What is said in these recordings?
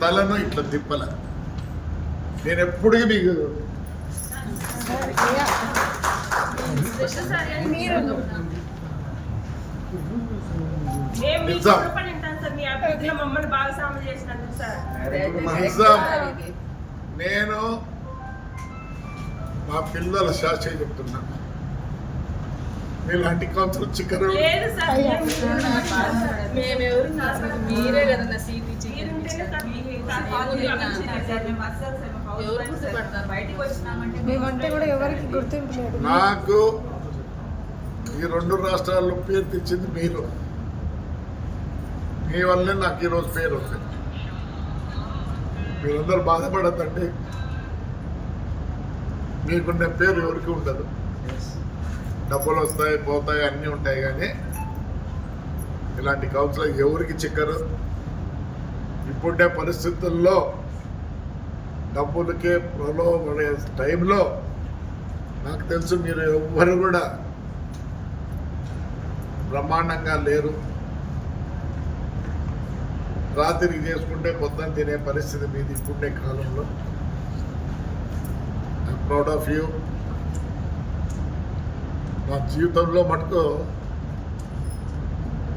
తలను ఇట్లా తిప్పల. నేను ఎప్పటికీ మీకు నేను మా పిల్లల శాస్త్రం చెప్తున్నా, మీలాంటి కౌన్సిలర్ చిక్కరు మీరే కదన్నా సీట్ ఇచ్చి మేమంటే కూడా ఎవరికి గుర్తింపు లేదు. నాకు ఈ 2 రాష్ట్రాల్లో పేరు తెచ్చింది మీరు. మీ వల్లే నాకు ఈరోజు పేరు ఉంది. మీరందరూ బాధపడద్దండి, మీకున్న పేరు ఎవరికి ఉండదు. డబ్బులు వస్తాయి పోతాయి అన్నీ ఉంటాయి, కానీ ఇలాంటి కౌన్సిలర్ ఎవరికి చిక్కరు. ఇప్పుడే పరిస్థితుల్లో డబ్బులకే ప్రలోభపడే టైంలో నాకు తెలుసు మీరు ఎవ్వరు కూడా బ్రహ్మాండంగా లేరు. రాత్రికి చేసుకుంటే పొద్దున తినే పరిస్థితి మీది ఇప్పుడే కాలంలో. I'm proud of you. నా జీవితంలో మటుకు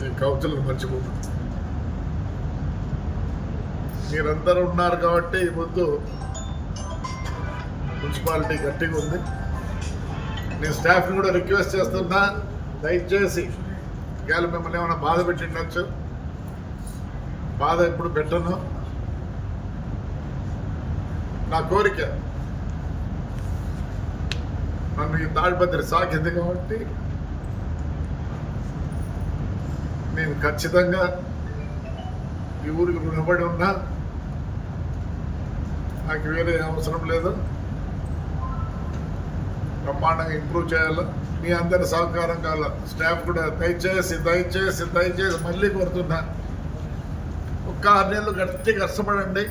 ఈ కౌన్సిలర్ మర్చిపోతాను. మీరందరూ ఉన్నారు కాబట్టి ఈ ముందు మున్సిపాలిటీ గట్టిగా ఉంది. నేను స్టాఫ్ని కూడా రిక్వెస్ట్ చేస్తున్నా, దయచేసి ఇవాళ మిమ్మల్ని ఏమైనా బాధ పెట్టిండొచ్చు. బాధ ఎప్పుడు పెట్టను. నా కోరిక నన్ను ఈ తాడిపత్రి సాకింది కాబట్టి నేను ఖచ్చితంగా ఈ ఊరికి రుణపడి ఉన్నా. నాకు వేరే అవసరం లేదు. బ్రహ్మాండంగా ఇంప్రూవ్ చేయాలి. మీ అందరి సహకారం కావాలి. స్టాఫ్ కూడా దయచేసి దయచేసి దయచేసి మళ్ళీ కోరుతున్నా, ఒక్క 6 నెలలు గట్టిగా కష్టపడండి.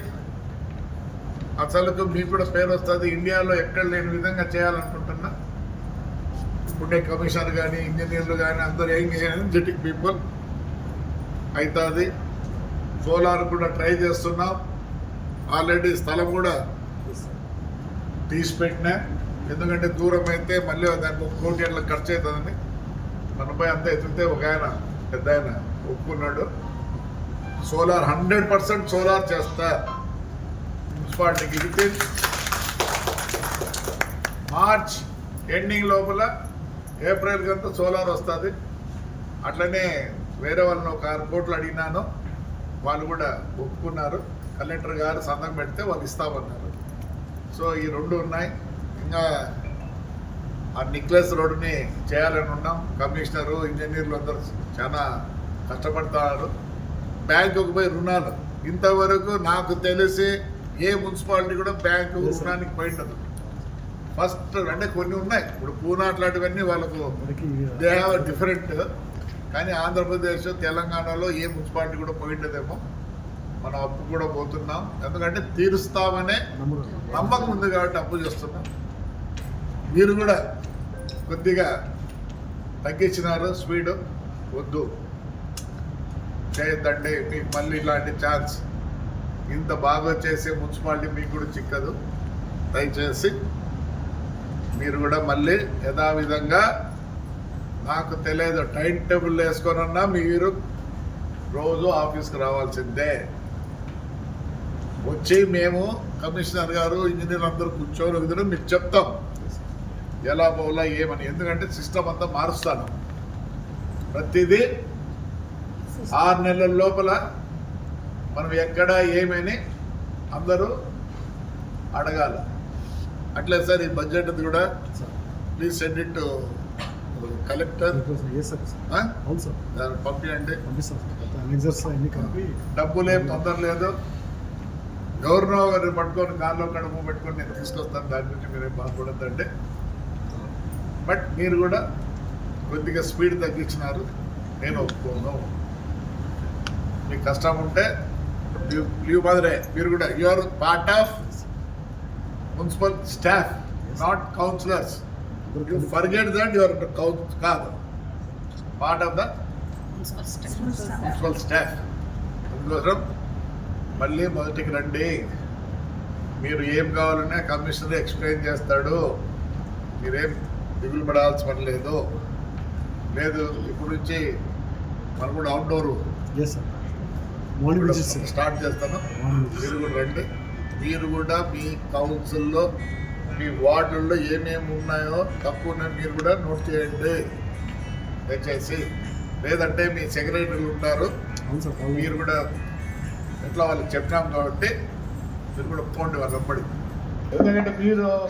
అసలుకు మీకు కూడా పేరు వస్తుంది. ఇండియాలో ఎక్కడ లేని విధంగా చేయాలనుకుంటున్నా. ఇప్పుడే కమిషనర్ కానీ ఇంజనీర్లు కానీ అందరూ ఎనర్జెటిక్ పీపుల్ అవుతుంది. సోలార్ కూడా ట్రై చేస్తున్నాం. ఆల్రెడీ స్థలం కూడా తీసి పెట్టినా. ఎందుకంటే దూరం అయితే మళ్ళీ దానికి 1 కోటి అట్లా ఖర్చు అవుతుందని మనపై అంతా ఎత్తితే ఒక ఆయన పెద్ద ఆయన ఒప్పుకున్నాడు. సోలార్ 100% సోలార్ చేస్తా మున్సిపాలిటీకి. ఇది మార్చ్ ఎండింగ్ లోపల ఏప్రిల్ కంతా సోలార్ వస్తుంది. అట్లనే వేరే వాళ్ళని ఒక 6 కోట్లు అడిగినాను, వాళ్ళు కూడా ఒప్పుకున్నారు. కలెక్టర్ గారు సంతకం పెడితే వాళ్ళు ఇస్తామన్నారు. సో ఈ 2 ఉన్నాయి. ఇంకా ఆ నిక్లెస్ రోడ్డుని చేయాలని ఉన్నాం. కమిషనరు ఇంజనీర్లు అందరూ చాలా కష్టపడతారు. బ్యాంకుకు పోయి రుణాలు ఇంతవరకు నాకు తెలిసి ఏ మున్సిపాలిటీ కూడా బ్యాంకు రుణానికి పోయిండదు. ఫస్ట్ అంటే కొన్ని ఉన్నాయి. ఇప్పుడు పూనా అట్లాంటివన్నీ వాళ్ళకు దే హ్యావ్ డిఫరెంట్. కానీ ఆంధ్రప్రదేశ్ తెలంగాణలో ఏ మున్సిపాలిటీ కూడా పోయిండదేమో. మనం అప్పు కూడా పోతున్నాం. ఎందుకంటే తీరుస్తామనే నమ్మకం ఉంది కాబట్టి అప్పు చేస్తున్నాం. మీరు కూడా కొద్దిగా తగ్గించినారు స్పీడు. వద్దు చేయొద్దండి. మీకు మళ్ళీ ఇలాంటి ఛాన్స్ ఇంత బాగా చేసే మున్సిపాలిటీ మీకు కూడా చిక్కదు. దయచేసి మీరు కూడా మళ్ళీ యథావిధంగా నాకు తెలియదు టైం టేబుల్ వేసుకొనన్నా మీరు రోజు ఆఫీస్కి రావాల్సిందే. వచ్చి మేము కమిషనర్ గారు ఇంజనీర్లు అందరూ కూర్చొని విధంగా మీకు చెప్తాం ఎలా పోలా ఏమని. ఎందుకంటే సిస్టమ్ అంతా మారుస్తాను. ప్రతిదీ 6 నెలల లోపల మనం ఎక్కడ ఏమని అందరూ అడగాలి. అట్లే సార్ ఈ బడ్జెట్ కూడా please send it to collector. దాన్ని పంపించండి. డబ్బులేం తొందర లేదు. ఎవరినో ఒకరిని పట్టుకొని కాల్లో కడుపు పెట్టుకొని నేను తీసుకొస్తాను. దాని గురించి మీరేం బాధపడద్దండి. బట్ మీరు కూడా కొద్దిగా స్పీడ్ తగ్గించినారు. నేను ఒప్పుకోను. మీకు కష్టం ఉంటే లీవ్ మాదిరే. మీరు కూడా you are part of municipal staff, not councillors. You forget that you are కాదు, part of the municipal staff. అందుకోసం మళ్ళీ మొదటికి రండి, మీరు ఏం కావాలన్నా కమిషనర్ ఎక్స్ప్లెయిన్ చేస్తాడు, మీరేం దిగులు పడాల్సిన పని లేదు. ఇప్పుడు నుంచి మనం కూడా అవుట్డోర్ స్టార్ట్ చేస్తాను. మీరు కూడా రండి. మీరు కూడా మీ కౌన్సిల్లో మీ వార్డుల్లో ఏమేమి ఉన్నాయో తక్కువ మీరు కూడా నోట్ చేయండి దయచేసి. లేదంటే మీ సెక్రటరీలు ఉంటారు, మీరు కూడా ఎట్లా వాళ్ళకి చెప్పినాం కాబట్టి మీరు కూడా పోండి వాళ్ళు వెంబడి. ఎందుకంటే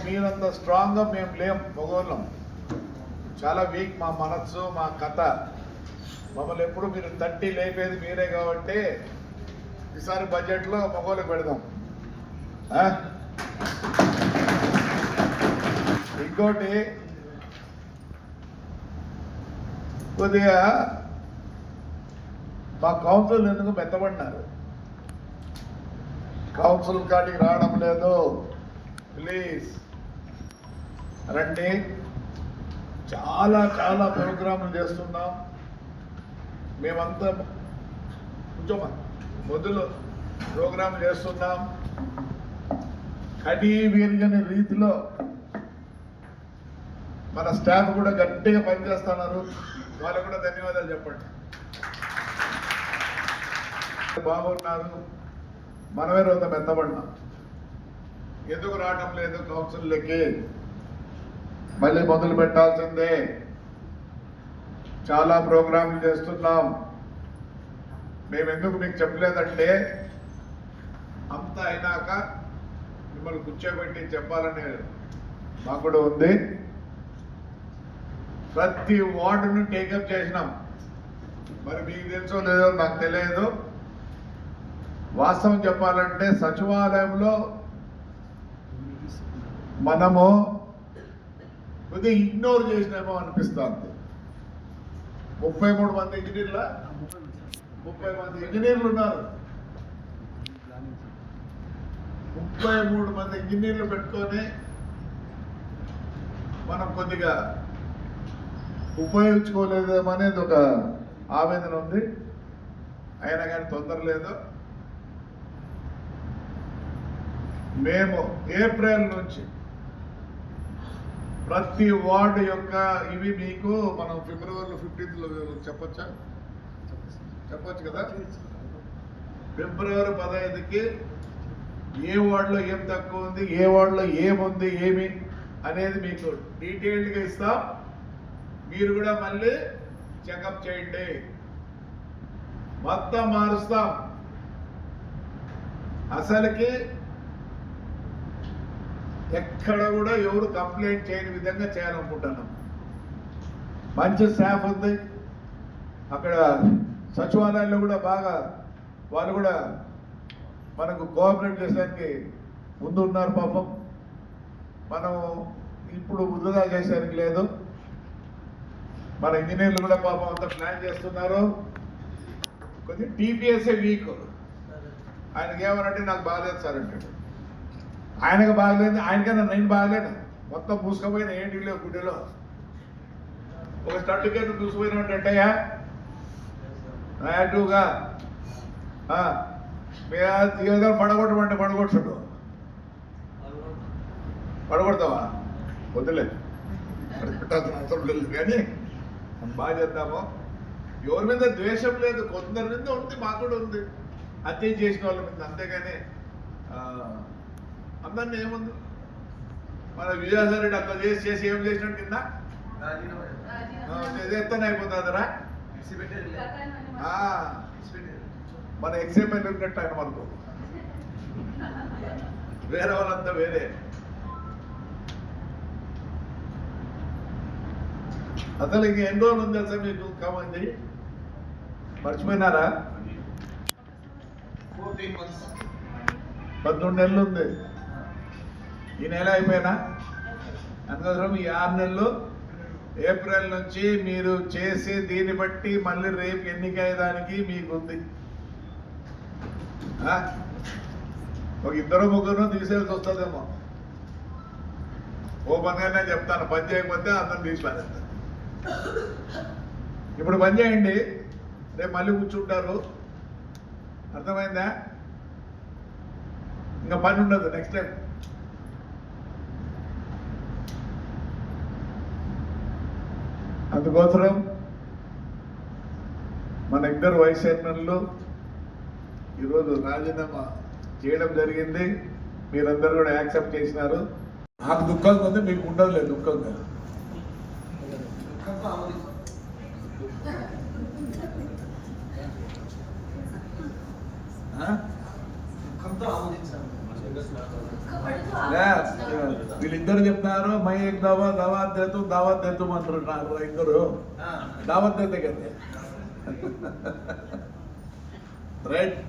మీరంత స్ట్రాంగ్గా మేము లేం, మగవాళ్ళం చాలా వీక్. మా మనస్సు, మా కథ, మమ్మల్ని ఎప్పుడు మీరు తట్టి లేపేది మీరే కాబట్టి ఈసారి బడ్జెట్లో మగవాళ్ళకి పెడదాం. ఇంకోటి కొద్దిగా మా కౌన్సిల్ ఎందుకు మెత్తబడినారు, కౌన్సిల్ కాటికి రావడం లేదు. ప్లీజ్ రండి. చాలా చాలా ప్రోగ్రాంలు చేస్తున్నాం మేమంతా. కూర్చోమా, మొదలు ప్రోగ్రాం చేస్తున్నాం. కనీ వీరిగని రీతిలో మన స్టాఫ్ కూడా గట్టిగా పనిచేస్తున్నారు. వాళ్ళకు కూడా ధన్యవాదాలు చెప్పండి. బాగున్నారు. మనమే రోజు మెత్తబడినాం. ఎందుకు రావటం లేదు కౌన్సిల్లోకి? మళ్ళీ మొదలు పెట్టాల్సిందే. చాలా ప్రోగ్రాంలు చేస్తున్నాం. మేము ఎందుకు మీకు చెప్పలేదంటే అంతా అయినాక మిమ్మల్ని కూర్చోబెట్టి చెప్పాలని మాకు కూడా ఉంది. ప్రతి వార్డును టేకప్ చేసినాం. మరి మీకు తెలుసో లేదో నాకు తెలియదు. వాస్తవం చెప్పాలంటే సచివాలయంలో మనము కొద్దిగా ఇగ్నోర్ చేసినామో అనిపిస్తుంది. 33 మంది ఇంజనీర్ల 30 మంది ఇంజనీర్లు ఉన్నారు. 33 మంది ఇంజనీర్లు పెట్టుకొని మనం కొద్దిగా ఉపయోగించుకోలేదేమో అనేది ఒక ఆవేదన ఉంది. అయినా కానీ తొందర లేదు. మేము ఏప్రిల్ నుంచి ప్రతి వార్డు యొక్క ఇవి మీకు మనం ఫిబ్రవరి 15 చెప్పొచ్చు కదా. ఫిబ్రవరి 15కి ఏ వార్డులో ఏం తక్కువ ఉంది, ఏ వార్డులో ఏముంది, ఏమి అనేది మీకు డీటెయిల్డ్గా ఇస్తాం. మీరు కూడా మళ్ళీ చెకప్ చేయండి. మొత్తం మారుస్తాం. అసలుకి ఎక్కడ కూడా ఎవరు కంప్లైంట్ చేయని విధంగా చేయాలనుకుంటున్నాం. మంచి స్టాఫ్ ఉంది అక్కడ. సచివాలయంలో కూడా బాగా వాళ్ళు కూడా మనకు కోఆపరేట్ చేసడానికి ముందు ఉన్నారు. పాపం మనం ఇప్పుడు వృధా చేసేందుకు లేదు. మన ఇంజనీర్లు కూడా పాపం అంతా ప్లాన్ చేస్తున్నారు. కొద్దిగా టీపీఎస్ఏ వీక్. ఆయనకి ఏమనంటే నాకు బాగాలేదు సార్ అంటాడు. ఆయనకు బాగలేదు, ఆయనకన్నా నేను బాగలేను. మొత్తం పూసుకపోయిన ఏంటిలో గుడ్డెలో ఒక స్టడ్ కింద చూసిపోయినట్టయ్యా యాక్టివ్గా మీరు పడగొట్టమంటే పడగొట్టడు. పడగొడతావా? వద్దులేదు, అవసరం లేదు. కానీ మనం బాగా చేద్దాము. ఎవరి మీద ద్వేషం లేదు, కొందరి మీద ఉంది, మాకు కూడా ఉంది. హత్య చేసిన వాళ్ళ మీద. అంతేగాని అందరినీ ఏముంది. మన విజయసాయి రెడ్డి అట్లా చేసి ఏం చేసినట్టు కింద ఎత్తనే అయిపోతుందరా. మన ఎగ్జాంపుల్ ఉన్నట్టు ఆయన మనకు. వేరే వాళ్ళంతా వేరే. అసలు ఇంక ఎన్ని రోజులు ఉంది అసలు మీకు కామంది? మర్చిపోయినారా? 14 నెలలు ఉంది. ఈ నెల అయిపోయినా అందుకోసం ఈ 6 నెలలు ఏప్రిల్ నుంచి మీరు చేసే దీన్ని బట్టి మళ్ళీ రేపు ఎన్నిక అయ్యేదానికి మీకు ఉంది. ఒక 2-3 తీసేసి వస్తుందేమో. ఓపెన్గానే చెప్తాను, పని చేయకపోతే అందరం తీసిపారేస్తాను. ఇప్పుడు పని చేయండి, రేపు మళ్ళీ కూర్చుంటారు. అర్థమైందా? ఇంకా పని ఉండదు నెక్స్ట్ టైం. అందుకోసం మన ఇద్దరు వైస్ చైర్మన్లు ఈరోజు రాజీనామా చేయడం జరిగింది. మీరందరూ కూడా యాక్సెప్ట్ చేసినారు. నాకు దుఃఖంగా ఉంది, మీకు ఉండదులేదు దుఃఖంగా. ఆ? వీళ్ళిద్దరు చెప్తున్నారు మై ఎక్ దావత్ దేతూ అంటున్నారు. ఇద్దరు దావత్ దేతే కదా రైట్.